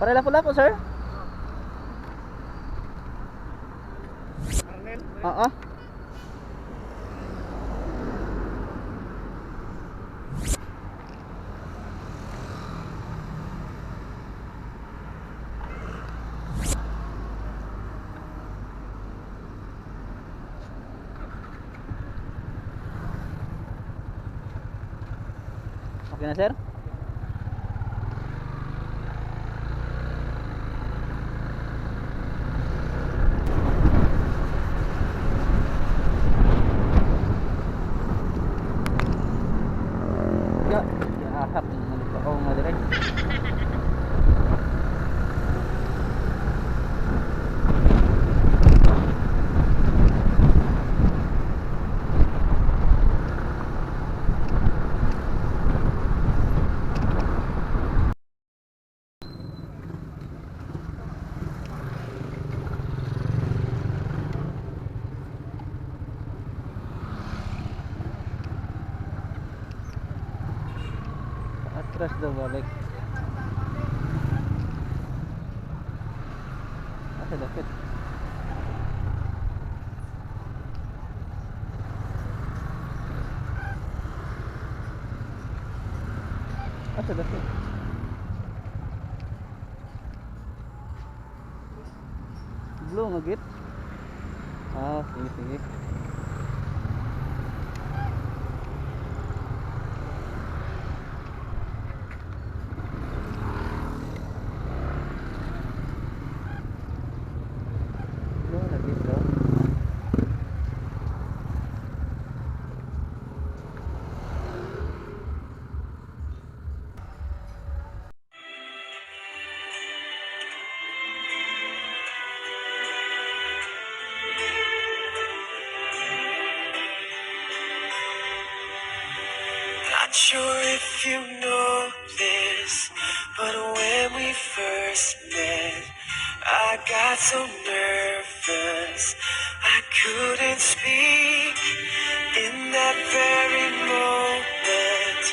Para lapu-lapu, sir? Arnel? Oo. Okay na, sir? Ya, ahap naman ito. Oo nga dire. Atras daw balik. Asa dapat? Asa dapat? Blue nga git. Ah, sige sige. Blue nga git daw. Not sure if you know this, but when we first met, I got so nervous I couldn't speak. In that very moment,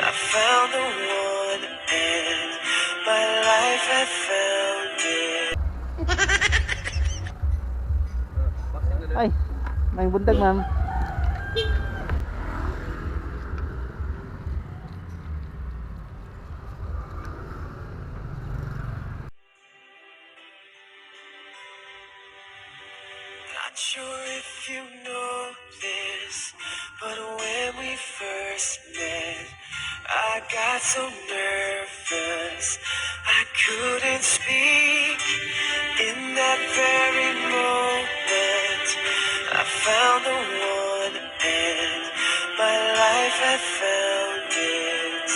I found the one, and my life had found it. Ay, may bundag, ma'am. Not sure if you know this, but when we first met, I got so nervous I couldn't speak. In that very moment, I found the one, and my life had found its.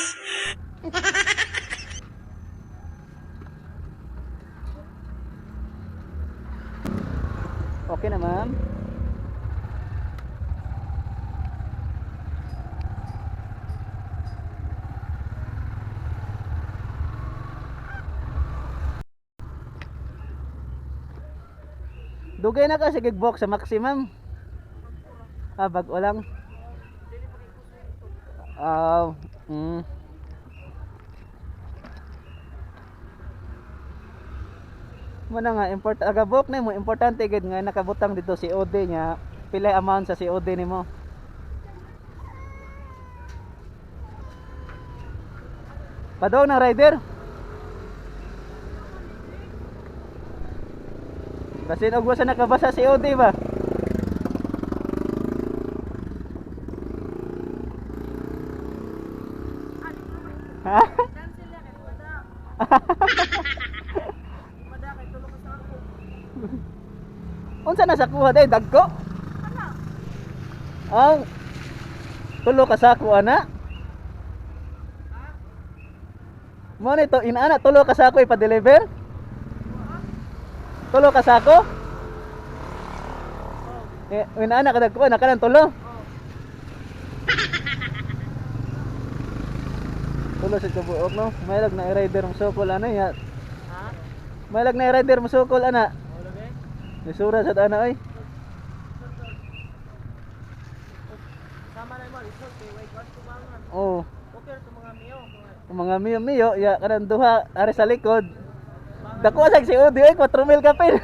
Okay na, ma'am. Dugay na ka sa gigbox sa maximum. Ah, bag-o lang. Ah, mo na nga agabok na mo importante gid nga nakabutang dito si OD nya pila amount sa COD nimo. Padaw ng rider. Kasi og wasa nakabasa si OD ba? Ha? Unsa na sa kuha day dagko? Ang tulo ka sako ana. Mo nito inaana tulo ka sako ipa-deliver? Tulo ka sako? Eh, inaana ka dagko na kanang tulo. Tulo sa kabuok no. May lag na rider mo sukol ana ya. Ha? May lag na rider mo sukol ana. Nisura sa ana ay. Sama na mo, resort kay way god kumangan. Oh, Okay to mga miyo. mga miyo-miyo ya kanang duha ari sa likod. Dako sa si Odi ay 4,000 kapin.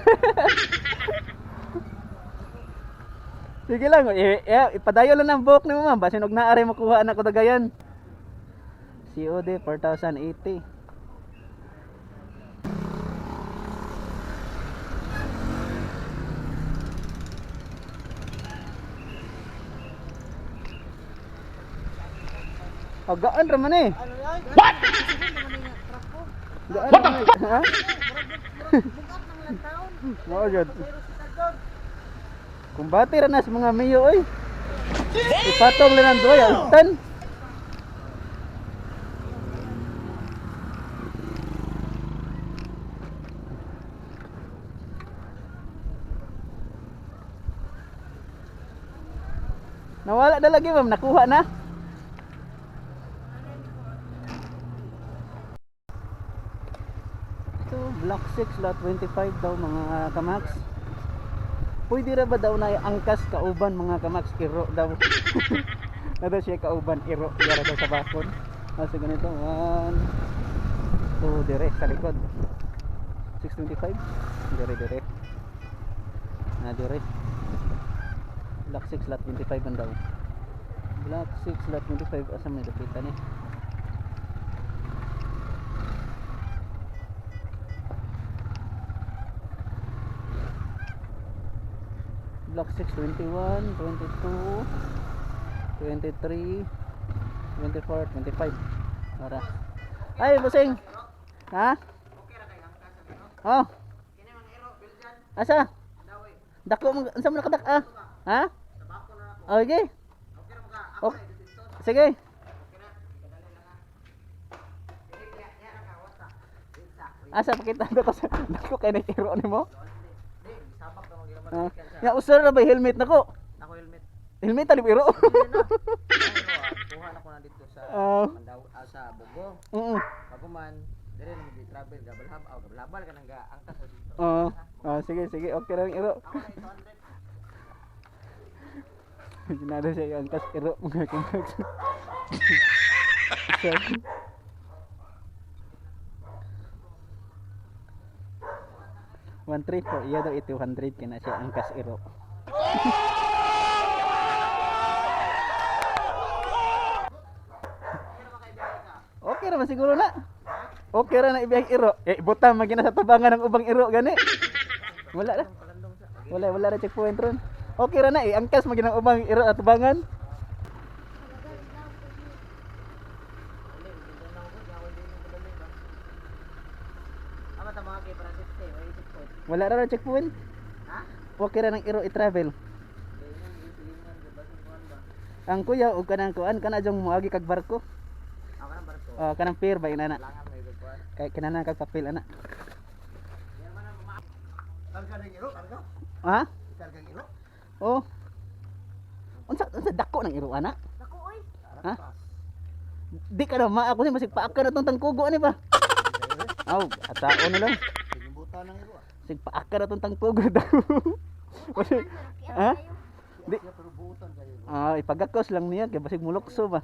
Sige lang, ipadayo lang ng buhok ni mama, basin og naare makuha anak ko dagayan. COD 4,080. Gaan ra man eh. Ano yan? What? Truck ko. Gaan ra man eh. Ha? Bugat ng ilang taon. Mao gyud. Pero si Tagdon. Kumbati ra na sa mga miyo oy. Ipatong lang ang duwa tan. Nawala na lagi ma'am, nakuha na. Ito, Block 6, lot 25 daw mga kamax. Pwede ra ba daw na angkas kauban mga kamax, iro daw. Na daw siya kauban, iro, yara daw sa bakon. Kasi ganito, 1, 2, dire sa likod. 625, dire. Na dire. Block 6, lot 25 ang daw. Block 6, lot 25, asa may lapitan eh. Block 6, 21, 22, 23, 24, 25. Ora. Ay, busing. Ha? Oh. Asa? Dako mo, unsa mo nakadak ah? Ha? Okay. Okay. Sige. Asa pakita ko sa dako kay nag-iro nimo? Sabak na mag-ilaman. Ah, ya usar na ba helmet nako? Ako helmet. Helmet ali biro. Kuha na ko na dito sa Ah. Mandaw sa Bugo. Paguman, dire na mag-travel gabalhabal ka nang gaangkas sa dito. Oo. Sige, okay lang iro. Ako na 200. Ginado siya yung angkas iro mga kumags. One three for iya daw 200 kina siya angkas iro. Okay ra man siguro na. Okay ra na ibiyang iro. Butang magina sa tabangan ng ubang iro gani. Wala ra. Wala ra checkpoint ron. Okay ra na angkas magina ubang iro at tabangan. Ama ta mga kay para 60, ay 60. Wala ra checkpoint. Ha? Okay ra ng iro i-travel. Ang kuya ug kanang kuan kana jong moagi kag barko. Ako nang barko. Kanang pier ba inana. Langan may gagawin. Kay kinana kag papel ana. Karga ng iro, karga. Ha? Karga ng iro. Oh. Unsa dako ng iro ana? Dako oy. Ha? Di ka na ma ako ni masig paaka na tong tangkugo ani ba? Aw, atao na lang. Pinibuta ng iro. Sig paaka na tong tangkugo daw. Ha? Di. Pero buutan kayo. Ipagakos lang niya kay basig mulokso ba.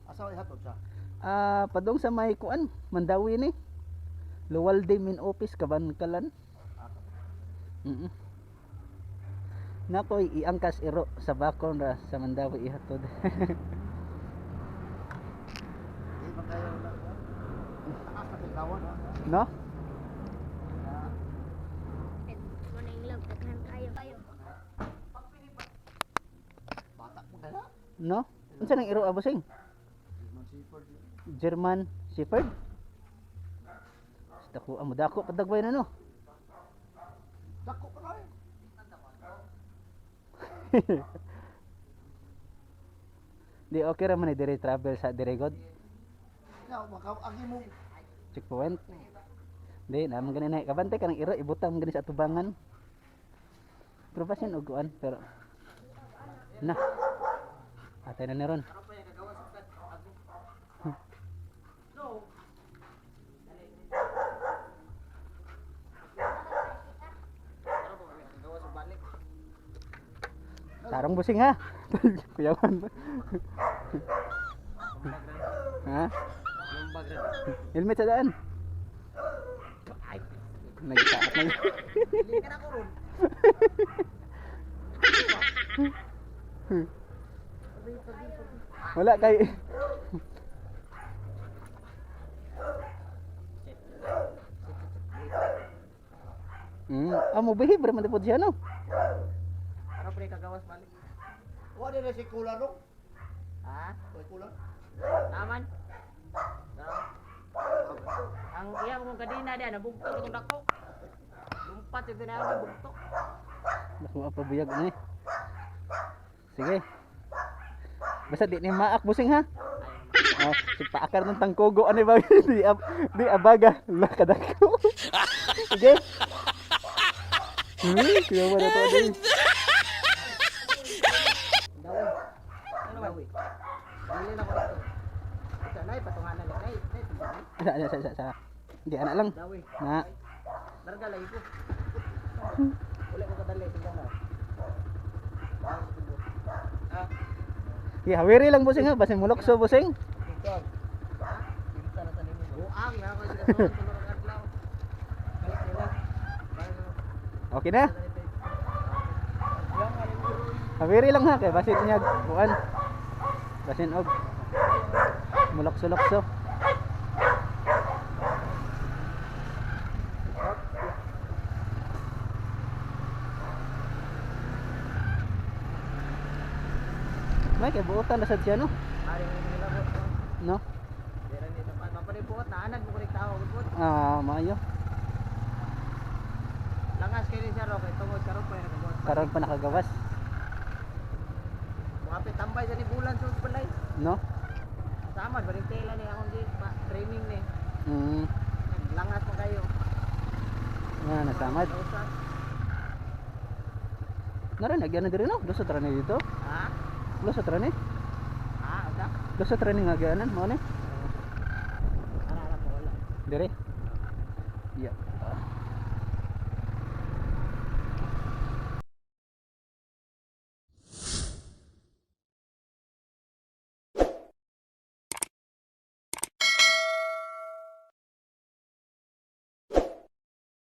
Asa ihatod siya? Padong sa may kuan, Mandawi ni. Luwalde min office Kabankalan. Nakoy iangkas iro sa bakon ra sa Mandawi ihatod. Di ba kayo na? Taas na tiglawan ha? No? Bata mo kaya? No? Unsa nang iro abosing? German Shepherd. Dako amo dako padagway na no. Dako ka na eh. Di okay ra man dire travel sa Diregod. Ya, agi mo. Checkpoint. Di naman gani na kabante ka ng iro ibutang gani sa tubangan. Pero basin og kuan pero na. Atay na ni ron. Tarong busing ha. Kuyawan ba? Ha? Lumbag rin. Helmet sa daan. Ay, Nagtaat na. hindi ka na ko ron. Wala kay amo behave ra man tipod siya no. Ano pre kagawas balik? Wala na si Kula no? Ha? Oy Kula. Naman. Ang iya mong kadina dia nabugtok itong dako. Lumpat yung tinawag na bugtok. Mas mo pabuyag ni. Sige. Basta di ni maak busing ha. Oh, si paakar ng tangkogo ani ba di abaga la kadako. Sige. Kaya wala to din. Dawi. Ano ba? Dili na ko dito. Isa nay patunganan ni nay. Nay. Sa. Di anak lang. Dawi. Na. Larga lagi ko. Wala ko kadali tingnan mo. Ah, Di hawiri lang busing ha, basin mulokso busing. Ikaw. Kita na tanim mo. buang na ako sila tulog adlaw. Balik nila. Okay na. Hawiri lang ha kay basin niya buan. Basin og mulokso-lokso. May kay buotan na sad siya no. Ari mo nilabot ko. No. Dira ni tapat mapanibuot na anad mo kunik tao gud. Maayo. Langas kay ni siya ro kay tungod karon pa nakabuot. Karon pa nakagawas. Mga tambay sa ni bulan sa balay. No. Sama ba rin tela ni akong di pa training ni. Langas mo kayo. Nasamad. Usas. Naran nagyan na diri no. Dosa trani dito. Ha? Dosa trani. Ada? Dosa trani nga gyanan mo ni. Ana po wala. Dire. Iya.